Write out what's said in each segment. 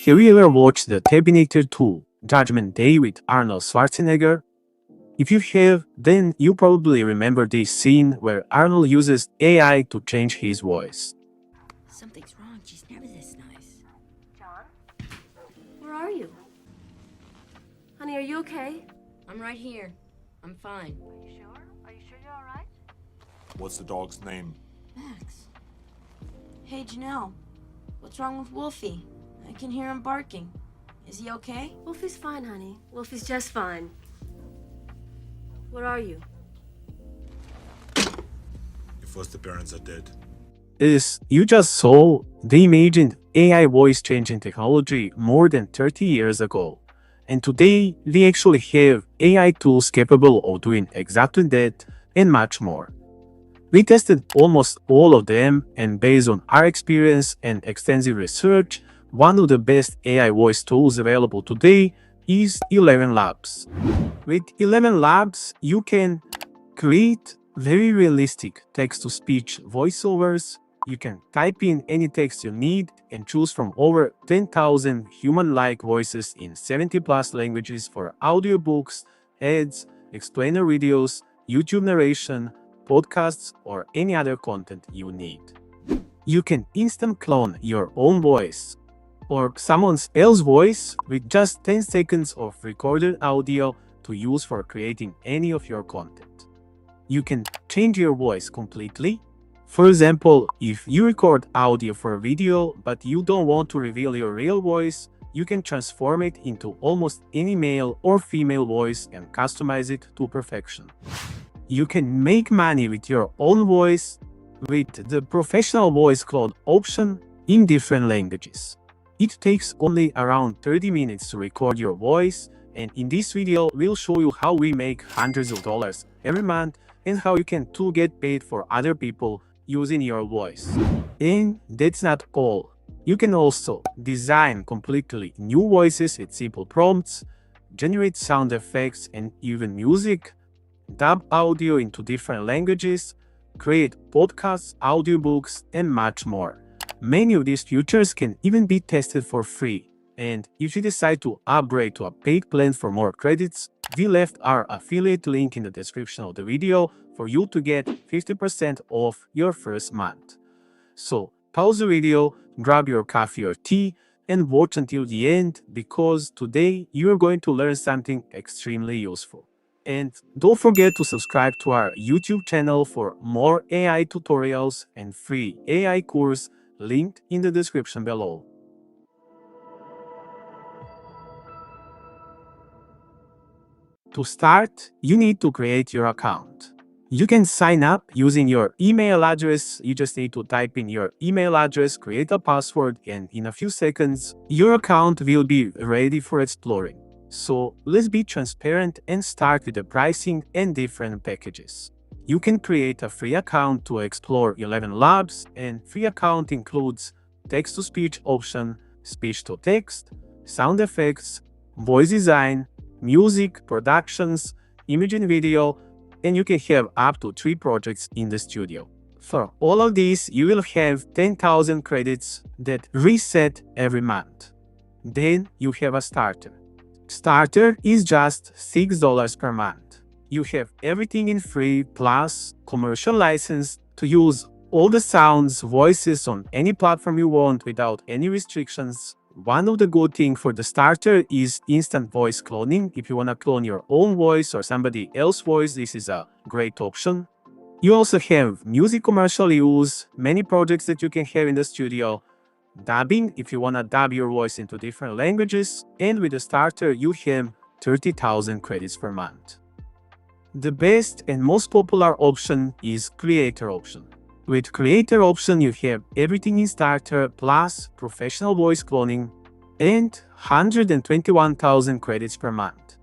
Have you ever watched the Terminator 2 Judgment Day with Arnold Schwarzenegger? If you have, then you probably remember this scene where Arnold uses AI to change his voice. Something's wrong. She's never this nice. John? Where are you? Honey, are you okay? I'm right here. I'm fine. Are you sure? Are you sure you're all right? What's the dog's name? Max. Hey, Janelle. What's wrong with Wolfie? I can hear him barking. Is he okay? Wolfie's fine, honey. Wolfie's just fine. Where are you? Your foster parents are dead. As you just saw, they imagined AI voice changing technology more than 30 years ago. And today, they actually have AI tools capable of doing exactly that and much more. We tested almost all of them, and based on our experience and extensive research, one of the best AI voice tools available today is ElevenLabs. With ElevenLabs, you can create very realistic text-to-speech voiceovers. You can type in any text you need and choose from over 10,000 human-like voices in 70+ languages for audiobooks, ads, explainer videos, YouTube narration, podcasts, or any other content you need. You can instant clone your own voice or someone else's voice with just 10 seconds of recorded audio to use for creating any of your content. You can change your voice completely. For example, if you record audio for a video but you don't want to reveal your real voice, you can transform it into almost any male or female voice and customize it to perfection. You can make money with your own voice with the professional voice clone option in different languages. It takes only around 30 minutes to record your voice, and in this video we'll show you how we make hundreds of dollars every month and how you can too get paid for other people using your voice. And that's not all. You can also design completely new voices with simple prompts, generate sound effects and even music, dub audio into different languages, create podcasts, audiobooks, and much more. Many of these features can even be tested for free. And if you decide to upgrade to a paid plan for more credits, we left our affiliate link in the description of the video for you to get 50% off your first month. So pause the video, grab your coffee or tea, and watch until the end, because today you are going to learn something extremely useful. And don't forget to subscribe to our YouTube channel for more AI tutorials and free AI course linked in the description below. To start, you need to create your account. You can sign up using your email address. You just need to type in your email address, create a password, and in a few seconds, your account will be ready for exploring. So let's be transparent and start with the pricing and different packages. You can create a free account to explore ElevenLabs, and free account includes text-to-speech option, speech-to-text, sound effects, voice design, music, productions, image and video, and you can have up to 3 projects in the studio. For all of these, you will have 10,000 credits that reset every month. Then you have a starter. Starter is just $6 per month. You have everything in free plus commercial license to use all the sounds, voices on any platform you want without any restrictions. One of the good things for the starter is instant voice cloning. If you want to clone your own voice or somebody else's voice, this is a great option. You also have music commercial use, many projects that you can have in the studio, dubbing if you want to dub your voice into different languages, and with the starter you have 30,000 credits per month. The best and most popular option is creator option. With creator option you have everything in starter plus professional voice cloning and 121,000 credits per month.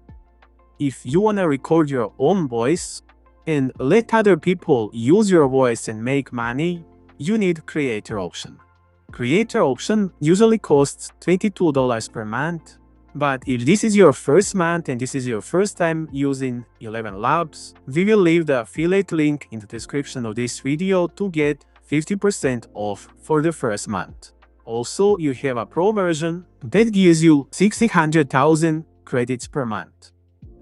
If you want to record your own voice and let other people use your voice and make money, you need creator option. Creator option usually costs $22 per month, but if this is your first month and this is your first time using ElevenLabs, we will leave the affiliate link in the description of this video to get 50% off for the first month. Also, you have a pro version that gives you 600,000 credits per month.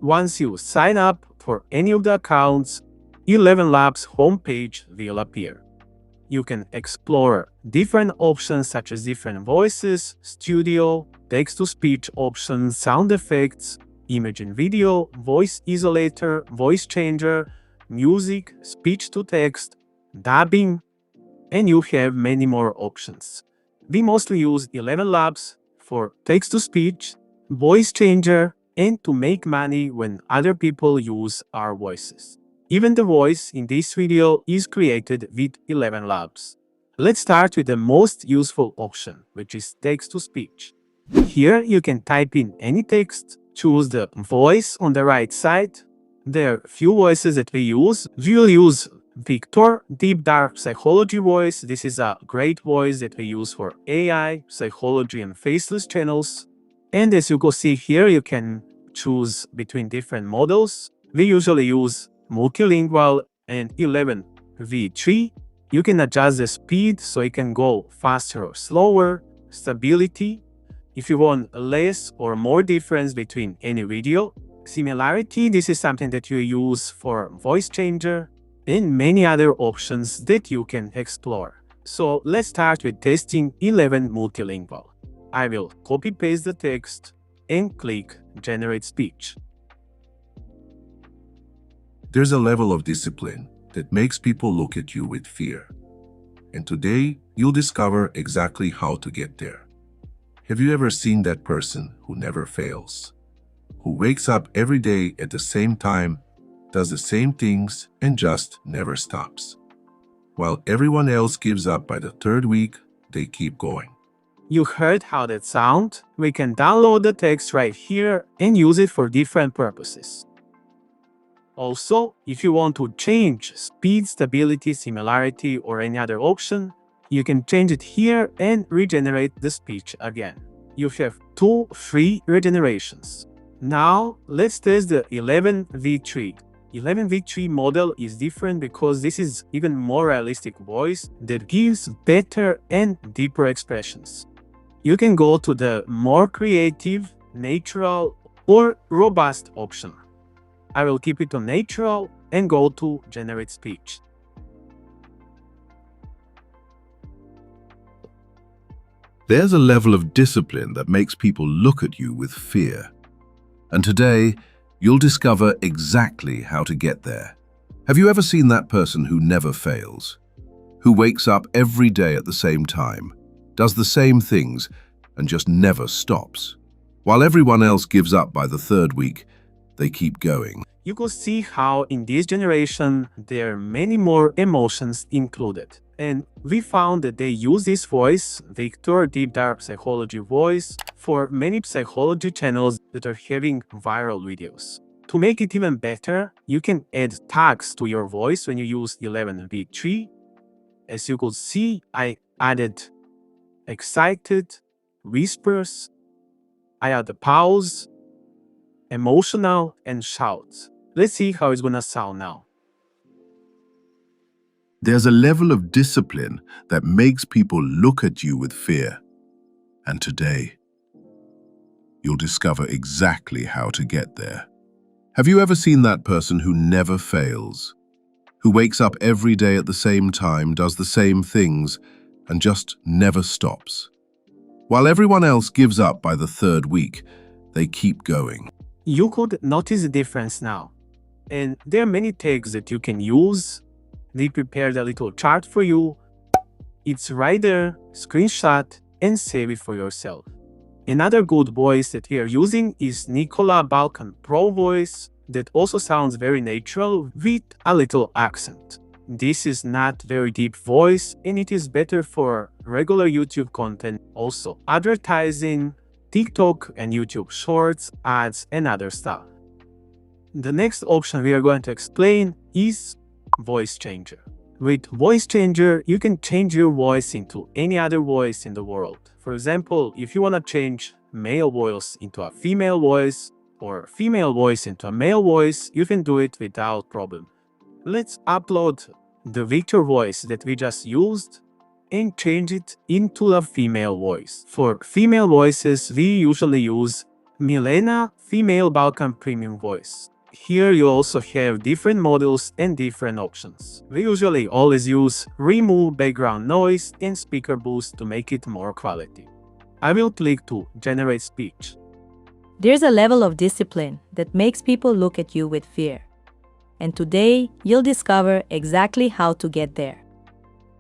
Once you sign up for any of the accounts, ElevenLabs homepage will appear. You can explore different options such as different voices, studio, text-to-speech options, sound effects, image and video, voice isolator, voice changer, music, speech-to-text, dubbing, and you have many more options. We mostly use ElevenLabs for text-to-speech, voice changer, and to make money when other people use our voices. Even the voice in this video is created with ElevenLabs. Let's start with the most useful option, which is text-to-speech. Here you can type in any text, choose the voice on the right side. There are few voices that we use. We will use Victor, Deep Dark Psychology voice. This is a great voice that we use for AI, psychology, and faceless channels. And as you can see here, you can choose between different models. We usually use multilingual and 11v3. You can adjust the speed so it can go faster or slower. Stability, if you want less or more difference between any video. Similarity, this is something that you use for voice changer, and many other options that you can explore. So let's start with testing 11 multilingual. I will copy paste the text and click generate speech. There's a level of discipline that makes people look at you with fear. And today, you'll discover exactly how to get there. Have you ever seen that person who never fails? Who wakes up every day at the same time, does the same things, and just never stops? While everyone else gives up by the third week, they keep going. You heard how that sounds? We can download the text right here and use it for different purposes. Also, if you want to change speed, stability, similarity, or any other option, you can change it here and regenerate the speech again. You have 2 free regenerations. Now, let's test the 11v3. 11v3 model is different because this is even more realistic voice that gives better and deeper expressions. You can go to the more creative, natural, or robust option. I will keep it on natural and go to generate speech. There's a level of discipline that makes people look at you with fear. And today, you'll discover exactly how to get there. Have you ever seen that person who never fails? Who wakes up every day at the same time, does the same things, and just never stops? While everyone else gives up by the third week, they keep going. You could see how in this generation there are many more emotions included. And we found that they use this voice, Victor Deep Dark Psychology voice, for many psychology channels that are having viral videos. To make it even better, you can add tags to your voice when you use 11v3. As you could see, I added excited, whispers, I added pause, emotional, and shouts. Let's see how it's gonna sound now. There's a level of discipline that makes people look at you with fear. And today, you'll discover exactly how to get there. Have you ever seen that person who never fails? Who wakes up every day at the same time, does the same things, and just never stops? While everyone else gives up by the third week, they keep going. You could notice the difference now. And there are many tags that you can use. They prepared a little chart for you. It's right there, screenshot, and save it for yourself. Another good voice that we are using is Nikola Balkan Pro voice that also sounds very natural with a little accent. This is not very deep voice and it is better for regular YouTube content, also advertising, TikTok and YouTube Shorts, ads, and other stuff. The next option we are going to explain is voice changer. With voice changer, you can change your voice into any other voice in the world. For example, if you want to change male voice into a female voice or female voice into a male voice, you can do it without problem. Let's upload the Victor voice that we just used and change it into a female voice. For female voices, we usually use Milena female Balkan premium voice. Here you also have different models and different options. We usually always use remove background noise and speaker boost to make it more quality. I will click to generate speech. There's a level of discipline that makes people look at you with fear. And today, you'll discover exactly how to get there.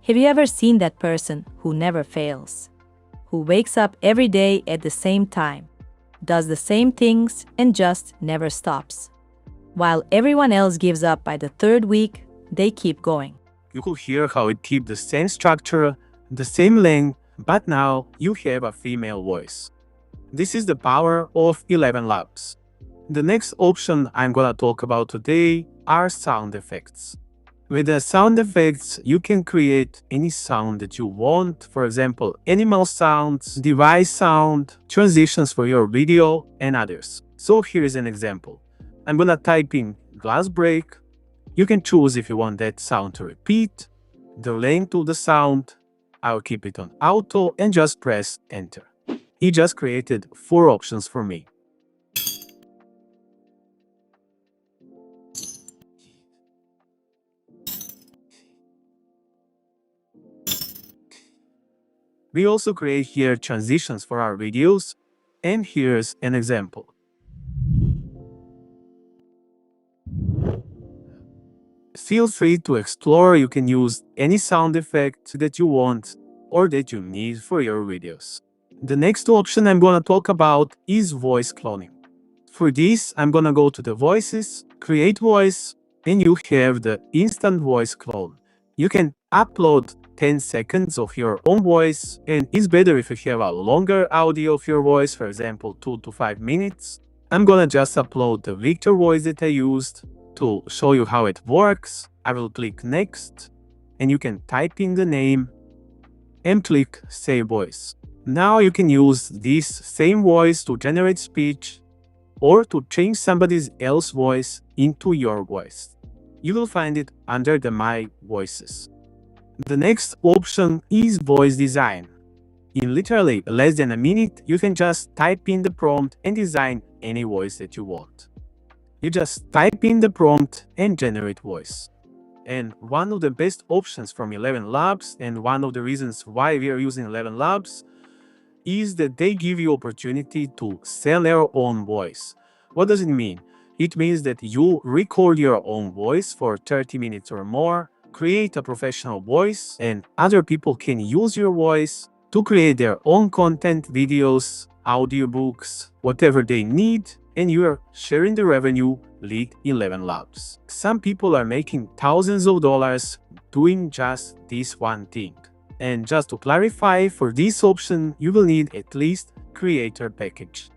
Have you ever seen that person who never fails? Who wakes up every day at the same time, does the same things, and just never stops? While everyone else gives up by the third week, they keep going. You could hear how it keeps the same structure, the same length, but now you have a female voice. This is the power of ElevenLabs. The next option I'm gonna talk about today are sound effects. With the sound effects, you can create any sound that you want, for example, animal sounds, device sound, transitions for your video, and others. So here is an example. I'm gonna type in glass break. You can choose if you want that sound to repeat, the length of the sound. I'll keep it on auto and just press enter. It just created 4 options for me. We also create here transitions for our videos, and here's an example. Feel free to explore. You can use any sound effect that you want or that you need for your videos. The next option I'm gonna talk about is voice cloning. For this, I'm gonna go to the voices, create voice, and you have the instant voice clone. You can upload 10 seconds of your own voice, and it's better if you have a longer audio of your voice, for example 2 to 5 minutes. I'm gonna just upload the Victor voice that I used. To show you how it works, I will click next, and you can type in the name and click save voice. Now you can use this same voice to generate speech or to change somebody else's voice into your voice. You will find it under the My Voices. The next option is voice design. In literally less than a minute, you can just type in the prompt and design any voice that you want. You just type in the prompt and generate voice. And one of the best options from ElevenLabs, and one of the reasons why we are using ElevenLabs, is that they give you opportunity to sell your own voice. What does it mean? It means that you record your own voice for 30 minutes or more, create a professional voice, and other people can use your voice to create their own content, videos, audiobooks, whatever they need, and you are sharing the revenue with ElevenLabs. Some people are making thousands of dollars doing just this one thing. And just to clarify, for this option, you will need at least Creator Package.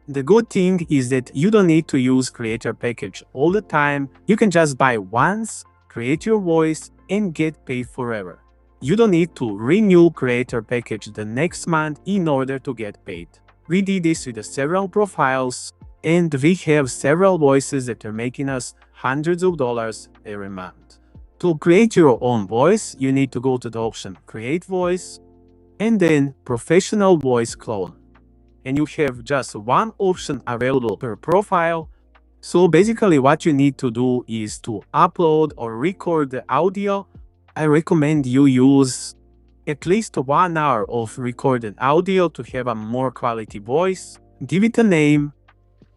The good thing is that you don't need to use Creator Package all the time. You can just buy once, create your voice, and get paid forever. You don't need to renew Creator Package the next month in order to get paid. We did this with several profiles, and we have several voices that are making us hundreds of dollars every month. To create your own voice, you need to go to the option Create Voice, and then Professional Voice Clone. And you have just one option available per profile. So basically what you need to do is to upload or record the audio. I recommend you use at least 1 hour of recorded audio to have a more quality voice. Give it a name,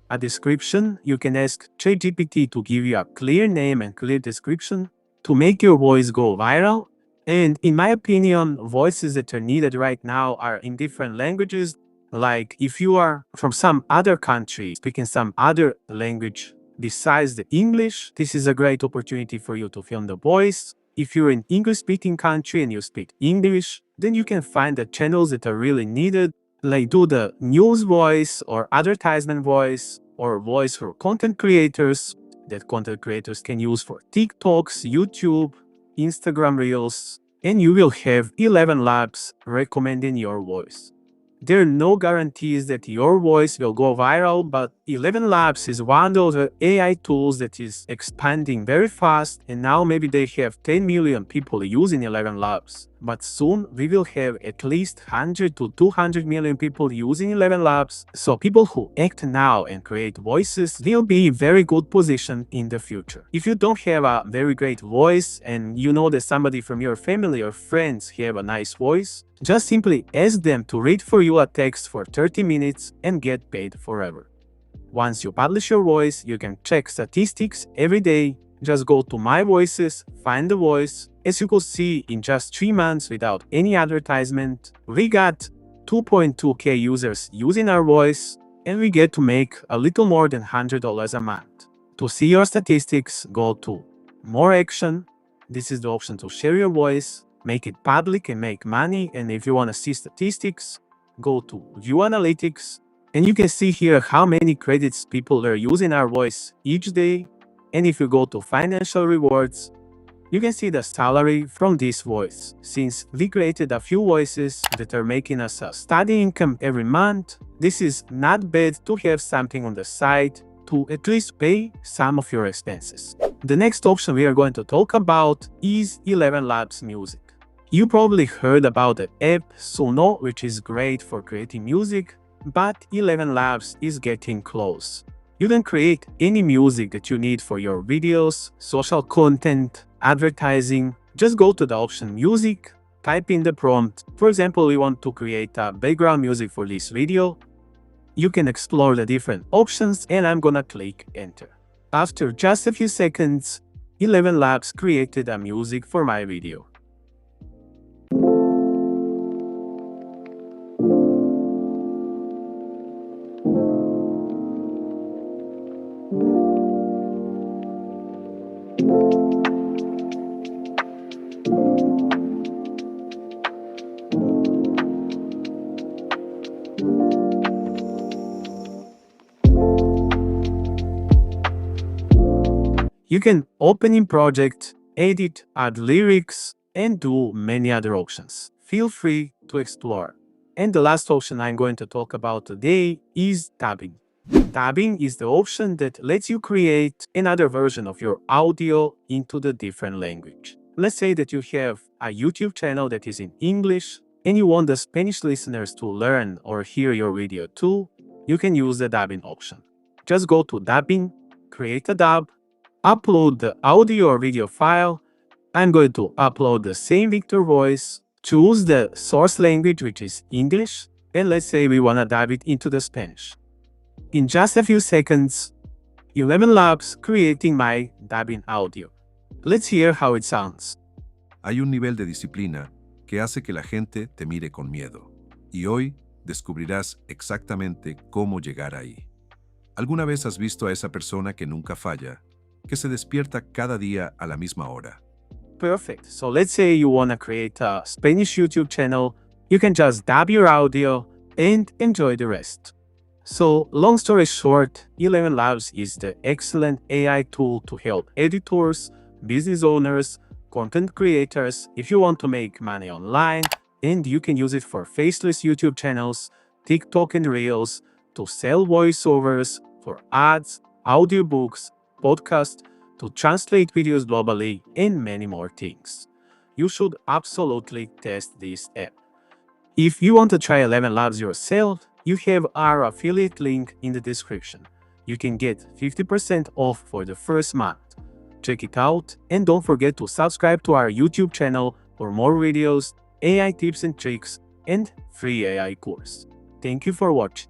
a description. You can ask ChatGPT to give you a clear name and clear description to make your voice go viral. And in my opinion, voices that are needed right now are in different languages. Like if you are from some other country speaking some other language besides the English, this is a great opportunity for you to film the voice. If you're in English-speaking country and you speak English, then you can find the channels that are really needed, like do the news voice or advertisement voice or voice for content creators that content creators can use for TikToks, YouTube, Instagram Reels, and you will have ElevenLabs recommending your voice. There are no guarantees that your voice will go viral, but ElevenLabs is one of the AI tools that is expanding very fast, and now maybe they have 10 million people using ElevenLabs. But soon we will have at least 100 to 200 million people using ElevenLabs, so people who act now and create voices will be in very good position in the future. If you don't have a very great voice and you know that somebody from your family or friends have a nice voice, just simply ask them to read for you a text for 30 minutes and get paid forever. Once you publish your voice, you can check statistics every day. Just go to My Voices, find the voice. As you could see, in just 3 months without any advertisement, we got 2.2k users using our voice, and we get to make a little more than $100 a month. To see your statistics, go to More Action. This is the option to share your voice, make it public and make money. And if you want to see statistics, go to View Analytics. And you can see here how many credits people are using our voice each day. And if you go to Financial Rewards, you can see the salary from this voice. Since we created a few voices that are making us a steady income every month, this is not bad to have something on the side to at least pay some of your expenses. The next option we are going to talk about is ElevenLabs Music. You probably heard about the app Suno, which is great for creating music, but ElevenLabs is getting close. You can create any music that you need for your videos, social content, advertising. Just go to the option Music, type in the prompt. For example, we want to create a background music for this video. You can explore the different options, and I'm gonna click Enter. After just a few seconds, ElevenLabs created a music for my video. You can open in project, edit, add lyrics, and do many other options. Feel free to explore. And the last option I'm going to talk about today is dubbing. Dubbing is the option that lets you create another version of your audio into the different language. Let's say that you have a YouTube channel that is in English and you want the Spanish listeners to learn or hear your video too. You can use the dubbing option. Just go to dubbing, create a dub, upload the audio or video file. I'm going to upload the same Victor voice, choose the source language, which is English, and let's say we want to dub it into the Spanish. In just a few seconds, ElevenLabs creating my dubbing audio. Let's hear how it sounds. Hay un nivel de disciplina que hace que la gente te mire con miedo, y hoy descubrirás exactamente cómo llegar ahí. ¿Alguna vez has visto a esa persona que nunca falla, que se despierta cada día a la misma hora? Perfect. So let's say you want to create a Spanish YouTube channel. You can just dub your audio and enjoy the rest. So long story short, ElevenLabs is the excellent AI tool to help editors, business owners, content creators if you want to make money online, and you can use it for faceless YouTube channels, TikTok and Reels, to sell voiceovers, for ads, audiobooks, podcasts, to translate videos globally, and many more things. You should absolutely test this app. If you want to try ElevenLabs yourself, you have our affiliate link in the description. You can get 50% off for the first month. Check it out, and don't forget to subscribe to our YouTube channel for more videos, AI tips and tricks, and free AI course. Thank you for watching.